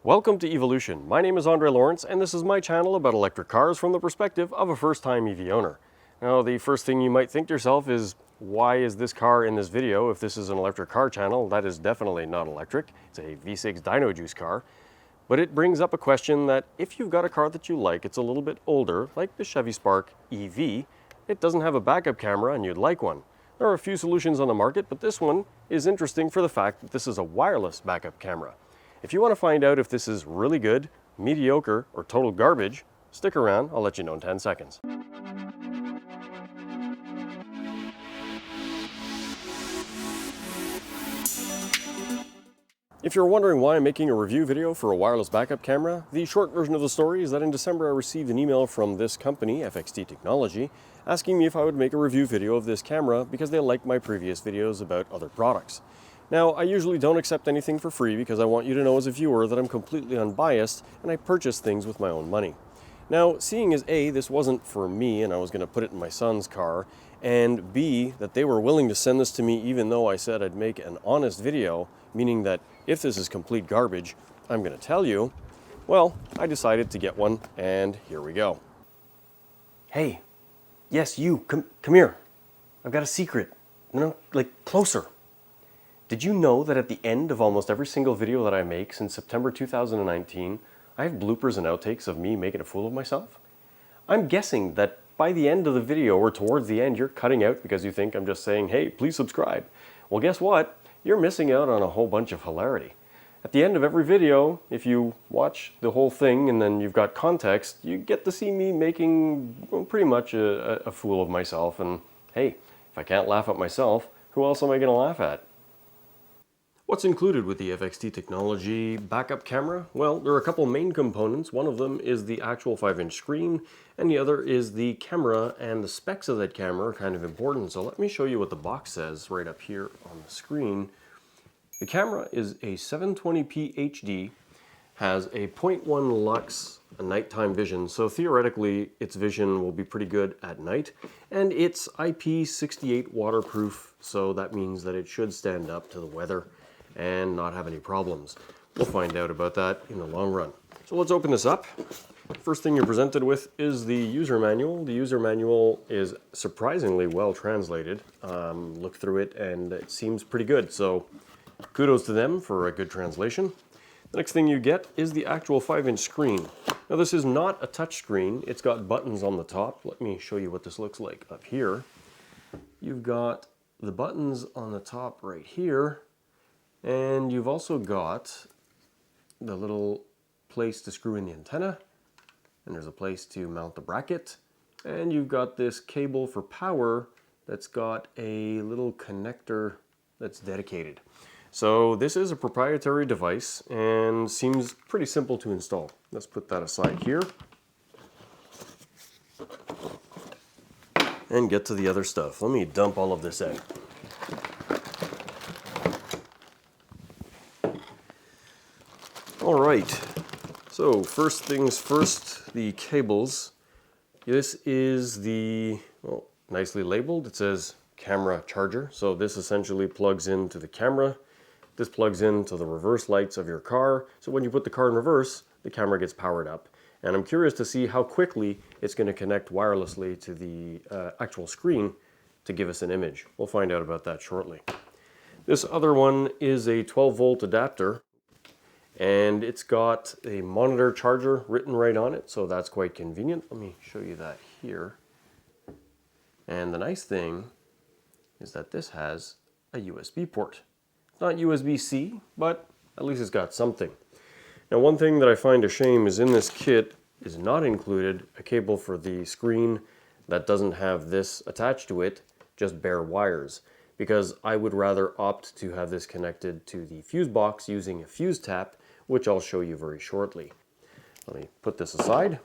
Welcome to EV-olution. My name is Andre Lawrence, and this is my channel about electric cars from the perspective of a first-time EV owner. Now, the first thing you might think to yourself is, why is this car in this video if this is an electric car channel? That is definitely not electric. It's a V6 dyno juice car. But it brings up a question that if you've got a car that you like, it's a little bit older, like the Chevy Spark EV, it doesn't have a backup camera and you'd like one. There are a few solutions on the market, but this one is interesting for the fact that this is a wireless backup camera. If you want to find out if this is really good, mediocre, or total garbage, stick around, I'll let you know in 10 seconds. If you're wondering why I'm making a review video for a wireless backup camera, the short version of the story is that in December I received an email from this company, FXT Technology, asking me if I would make a review video of this camera because they liked my previous videos about other products. Now, I usually don't accept anything for free because I want you to know as a viewer that I'm completely unbiased and I purchase things with my own money. Now, seeing as A, this wasn't for me and I was going to put it in my son's car, and B, that they were willing to send this to me even though I said I'd make an honest video, meaning that if this is complete garbage, I'm going to tell you, well, I decided to get one, and here we go. Hey, yes, you, come here. I've got a secret. No, like, closer. Did you know that at the end of almost every single video that I make since September 2019, I have bloopers and outtakes of me making a fool of myself? I'm guessing that by the end of the video or towards the end, you're cutting out because you think I'm just saying, hey, please subscribe. Well, guess what? You're missing out on a whole bunch of hilarity. At the end of every video, if you watch the whole thing and then you've got context, you get to see me making pretty much a fool of myself. And hey, if I can't laugh at myself, who else am I going to laugh at? What's included with the FXT Technology backup camera? Well, there are a couple main components. One of them is the actual 5-inch screen, and the other is the camera, and the specs of that camera are kind of important. So let me show you what the box says right up here on the screen. The camera is a 720p HD, has a 0.1 lux nighttime vision, so theoretically its vision will be pretty good at night, and it's IP68 waterproof, so that means that it should stand up to the weather and not have any problems. We'll find out about that in the long run. So let's open this up. First thing you're presented with is the user manual. The user manual is surprisingly well translated. Look through it and it seems pretty good, so kudos to them for a good translation. The next thing you get is the actual 5-inch screen. Now this is not a touch screen, it's got buttons on the top. Let me show you what this looks like up here. You've got the buttons on the top right here, and you've also got the little place to screw in the antenna, and there's a place to mount the bracket, and you've got this cable for power that's got a little connector that's dedicated. So this is a proprietary device and seems pretty simple to install. Let's put that aside here and get to the other stuff. Let me dump all of this out. All right, so first things first, the cables. This is the, well, nicely labeled. It says camera charger. So this essentially plugs into the camera. This plugs into the reverse lights of your car. So when you put the car in reverse, the camera gets powered up. And I'm curious to see how quickly it's going to connect wirelessly to the actual screen to give us an image. We'll find out about that shortly. This other one is a 12-volt adapter. And it's got a monitor charger written right on it, so that's quite convenient. Let me show you that here. And the nice thing is that this has a USB port. It's not USB-C, but at least it's got something. Now, one thing that I find a shame is in this kit is not included a cable for the screen that doesn't have this attached to it, just bare wires, because I would rather opt to have this connected to the fuse box using a fuse tap, which I'll show you very shortly. Let me put this aside.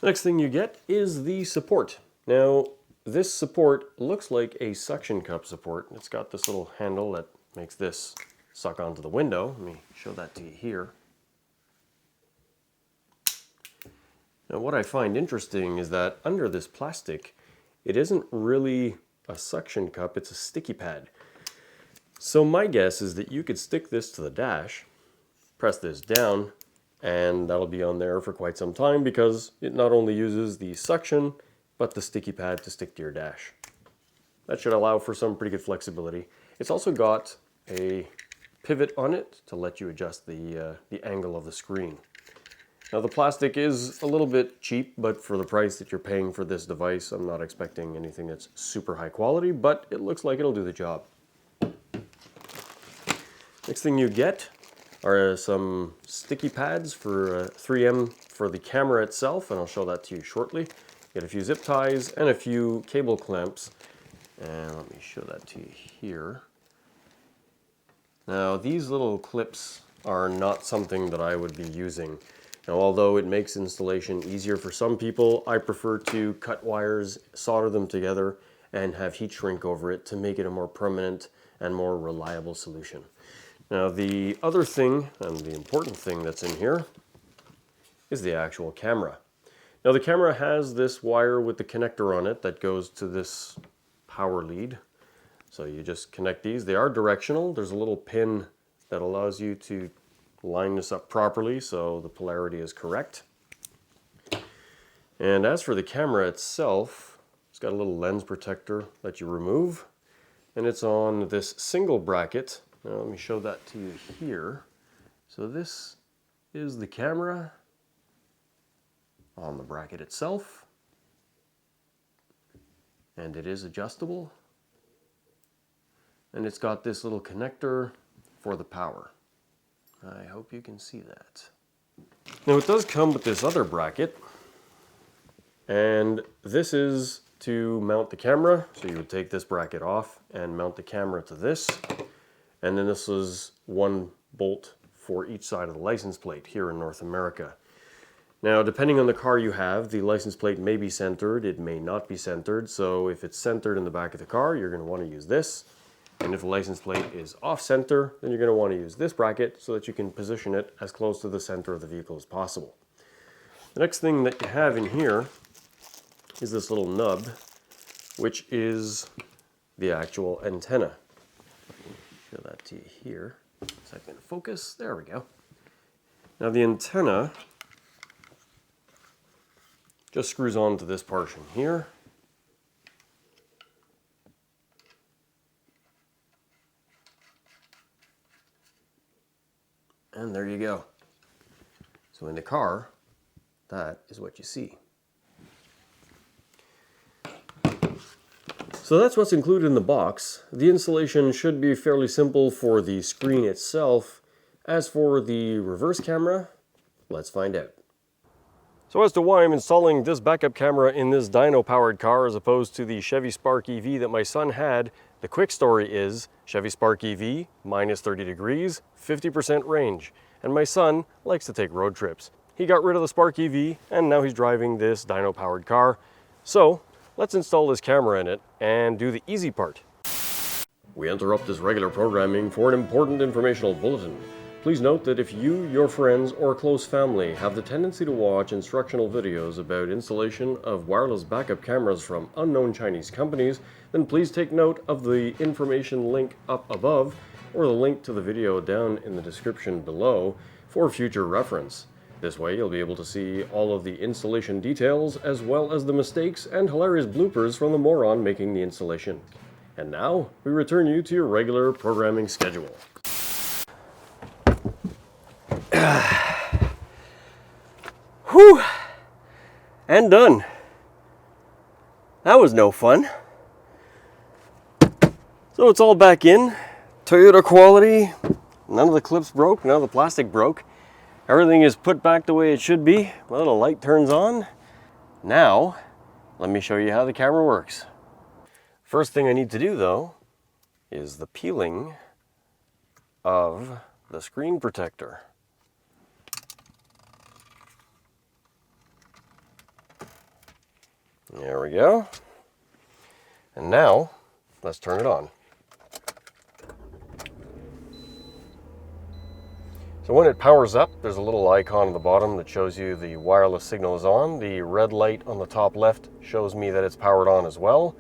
The next thing you get is the support. Now, this support looks like a suction cup support. It's got this little handle that makes this suck onto the window. Let me show that to you here. Now, what I find interesting is that under this plastic, it isn't really a suction cup, it's a sticky pad. So my guess is that you could stick this to the dash press this down, and that'll be on there for quite some time because it not only uses the suction, but the sticky pad to stick to your dash. That should allow for some pretty good flexibility. It's also got a pivot on it to let you adjust the angle of the screen. Now the plastic is a little bit cheap, but for the price that you're paying for this device, I'm not expecting anything that's super high quality, but it looks like it'll do the job. Next thing you get are some sticky pads for 3M for the camera itself, and I'll show that to you shortly. Get a few zip ties and a few cable clamps, and let me show that to you here. Now these little clips are not something that I would be using. Now, although it makes installation easier for some people, I prefer to cut wires, solder them together, and have heat shrink over it to make it a more permanent and more reliable solution. Now, the other thing, and the important thing that's in here, is the actual camera. Now, the camera has this wire with the connector on it that goes to this power lead. So you just connect these. They are directional. There's a little pin that allows you to line this up properly so the polarity is correct. And as for the camera itself, it's got a little lens protector that you remove, and it's on this single bracket. Now let me show that to you here. So this is the camera on the bracket itself, and it is adjustable, and it's got this little connector for the power. I hope you can see that. Now it does come with this other bracket, and this is to mount the camera. So you would take this bracket off and mount the camera to this, and then this is one bolt for each side of the license plate here in North America. Now depending on the car you have, the license plate may be centered, it may not be centered, so if it's centered in the back of the car, you're going to want to use this. And if the license plate is off center, then you're going to want to use this bracket so that you can position it as close to the center of the vehicle as possible. The next thing that you have in here is this little nub, which is the actual antenna. Let me show that to you here. So I can focus. There we go. Now the antenna just screws on to this portion here. And there you go. So in the car, that is what you see. So that's what's included in the box. The installation should be fairly simple for the screen itself. As for the reverse camera, let's find out. So as to why I'm installing this backup camera in this dyno-powered car as opposed to the Chevy Spark EV that my son had, the quick story is Chevy Spark EV, minus 30 degrees, 50% range. And my son likes to take road trips. He got rid of the Spark EV and now he's driving this dyno-powered car. So let's install this camera in it and do the easy part. We interrupt this regular programming for an important informational bulletin. Please note that if you, your friends, or close family have the tendency to watch instructional videos about installation of wireless backup cameras from unknown Chinese companies, then please take note of the information link up above or the link to the video down in the description below for future reference. This way you'll be able to see all of the installation details as well as the mistakes and hilarious bloopers from the moron making the installation. And now, we return you to your regular programming schedule. Whew! And done. That was no fun. So it's all back in. Toyota quality. None of the clips broke, none of the plastic broke. Everything is put back the way it should be. Well, the light turns on. Now, let me show you how the camera works. First thing I need to do though is the peeling of the screen protector. There we go. And now, let's turn it on. So when it powers up, there's a little icon on the bottom that shows you the wireless signal is on. The red light on the top left shows me that it's powered on as well.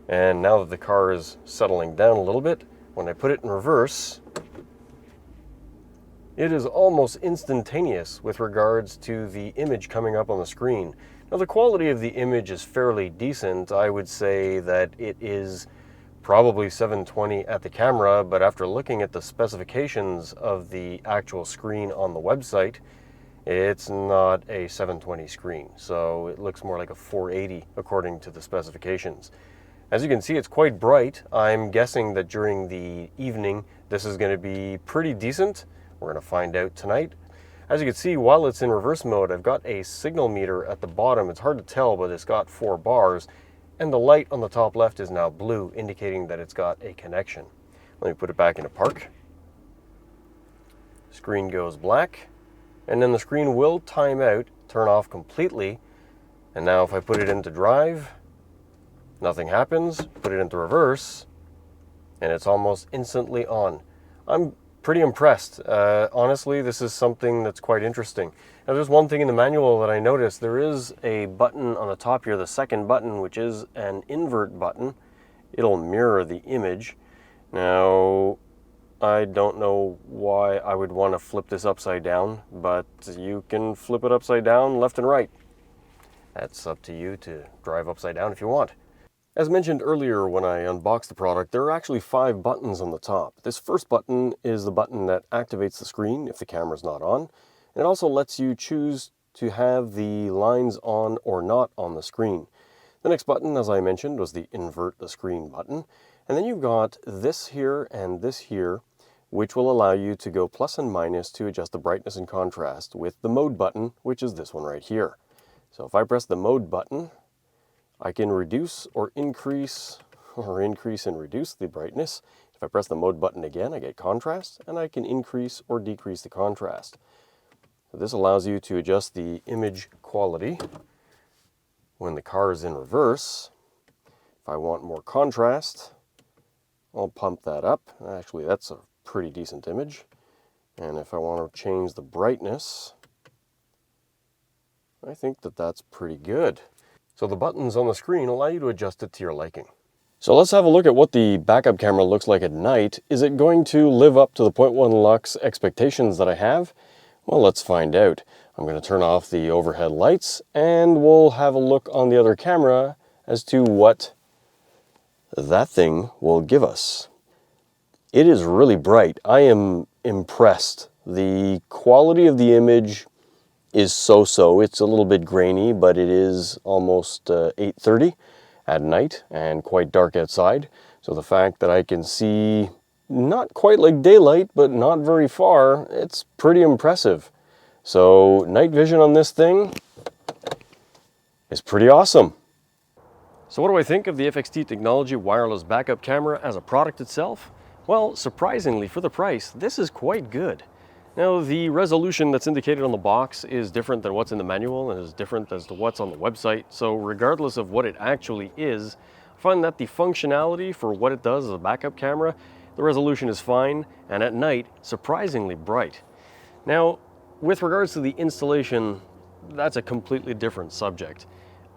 And now that the car is settling down a little bit, when I put it in reverse, It is almost instantaneous with regards to the image coming up on the screen. Now the quality of the image is fairly decent. I would say that it is probably 720 at the camera, but after looking at the specifications of the actual screen on the website, it's not a 720 screen, so it looks more like a 480 according to the specifications. As you can see, it's quite bright. I'm guessing that during the evening this is going to be pretty decent. We're going to find out tonight. As you can see, while it's in reverse mode, I've got a signal meter at the bottom. It's hard to tell, but it's got 4 bars, and the light on the top left is now blue, indicating that it's got a connection. Let me put it back into park. Screen goes black. And then the screen will time out, turn off completely. And now if I put it into drive, nothing happens. Put it into reverse, and it's almost instantly on. I'm pretty impressed. Honestly, this is something that's quite interesting. Now there's one thing in the manual that I noticed. There is a button on the top here, the second button, which is an invert button. It'll mirror the image. Now, I don't know why I would want to flip this upside down, but you can flip it upside down left and right. That's up to you to drive upside down if you want. As mentioned earlier when I unboxed the product, there are actually 5 buttons on the top. This first button is the button that activates the screen if the camera's not on. And it also lets you choose to have the lines on or not on the screen. The next button, as I mentioned, was the invert the screen button. And then you've got this here and this here, which will allow you to go plus and minus to adjust the brightness and contrast with the mode button, which is this one right here. So if I press the mode button, I can reduce or increase and reduce the brightness. If I press the mode button again, I get contrast, and I can increase or decrease the contrast. So this allows you to adjust the image quality when the car is in reverse. If I want more contrast, I'll pump that up. Actually, that's a pretty decent image. And if I want to change the brightness, I think that that's pretty good. So the buttons on the screen allow you to adjust it to your liking. So let's have a look at what the backup camera looks like at night. Is it going to live up to the 0.1 lux expectations that I have? Well, let's find out. I'm going to turn off the overhead lights and we'll have a look on the other camera as to what that thing will give us. It is really bright. I am impressed. The quality of the image is so-so. It's a little bit grainy, but it is almost 8:30 at night and quite dark outside. So the fact that I can see not quite like daylight, but not very far, it's pretty impressive. So night vision on this thing is pretty awesome. So what do I think of the FXT Technology wireless backup camera as a product itself? Well, surprisingly for the price, this is quite good. Now, the resolution that's indicated on the box is different than what's in the manual and is different as to what's on the website. So regardless of what it actually is, I find that the functionality for what it does as a backup camera, the resolution is fine, and at night, surprisingly bright. Now, with regards to the installation, that's a completely different subject.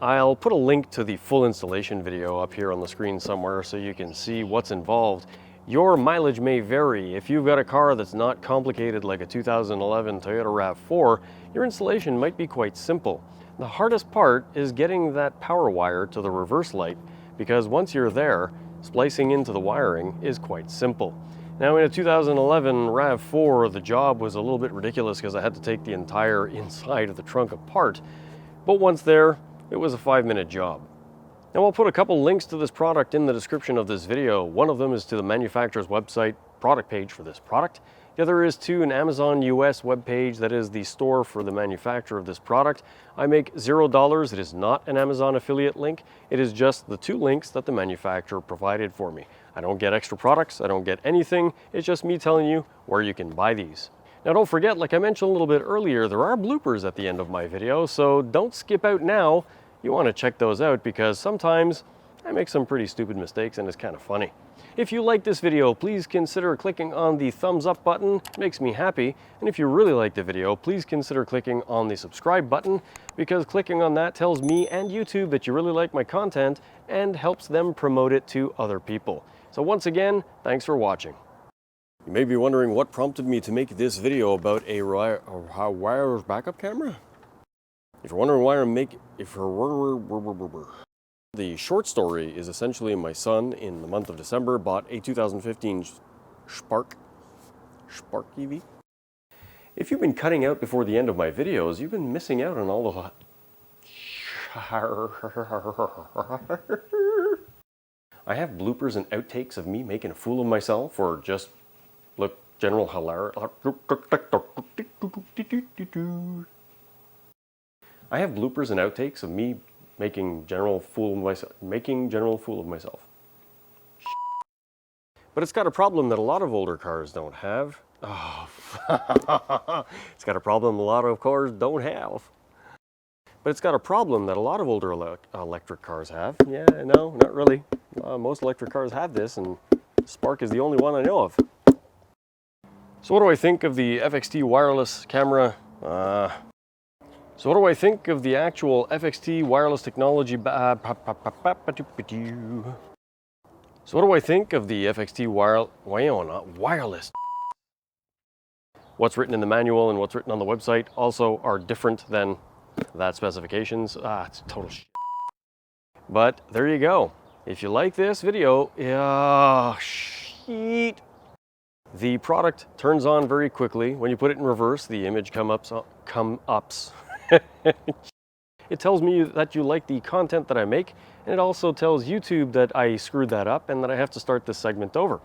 I'll put a link to the full installation video up here on the screen somewhere so you can see what's involved. Your mileage may vary. If you've got a car that's not complicated like a 2011 Toyota RAV4, your installation might be quite simple. The hardest part is getting that power wire to the reverse light, because once you're there, splicing into the wiring is quite simple. Now in a 2011 RAV4, the job was a little bit ridiculous because I had to take the entire inside of the trunk apart, but once there, it was a 5-minute job. Now I'll put a couple links to this product in the description of this video. One of them is to the manufacturer's website product page for this product. The other is to an Amazon US webpage that is the store for the manufacturer of this product. I make $0. It is not an Amazon affiliate link. It is just the 2 links that the manufacturer provided for me. I don't get extra products. I don't get anything. It's just me telling you where you can buy these. Now don't forget, like I mentioned a little bit earlier, there are bloopers at the end of my video, so don't skip out now. You want to check those out because sometimes I make some pretty stupid mistakes and it's kind of funny. If you like this video, please consider clicking on the thumbs up button. It makes me happy. And if you really like the video, please consider clicking on the subscribe button, because clicking on that tells me and YouTube that you really like my content and helps them promote it to other people. So once again, thanks for watching. You may be wondering what prompted me to make this video about a wireless backup camera. If you're wondering why the short story is essentially my son in the month of December bought a 2015 Spark EV. If you've been cutting out before the end of my videos, you've been missing out on all the I have bloopers and outtakes of me making a fool of myself or just look general hilarity. I have bloopers and outtakes of me making general fool of myself. But it's got a problem that a lot of older cars don't have. Oh, it's got a problem a lot of cars don't have. But it's got a problem that a lot of older electric cars have. Yeah, no, not really. Most electric cars have this, and Spark is the only one I know of. So what do I think of the FXT wireless camera? So what do I think of the actual FXT wireless technology? So what do I think of the FXT wireless? What's written in the manual and what's written on the website also are different than that specifications. It's total shit. But there you go. If you like this video, shit. The product turns on very quickly. When you put it in reverse, the image ups. It tells me that you like the content that I make, and it also tells YouTube that I screwed that up and that I have to start this segment over.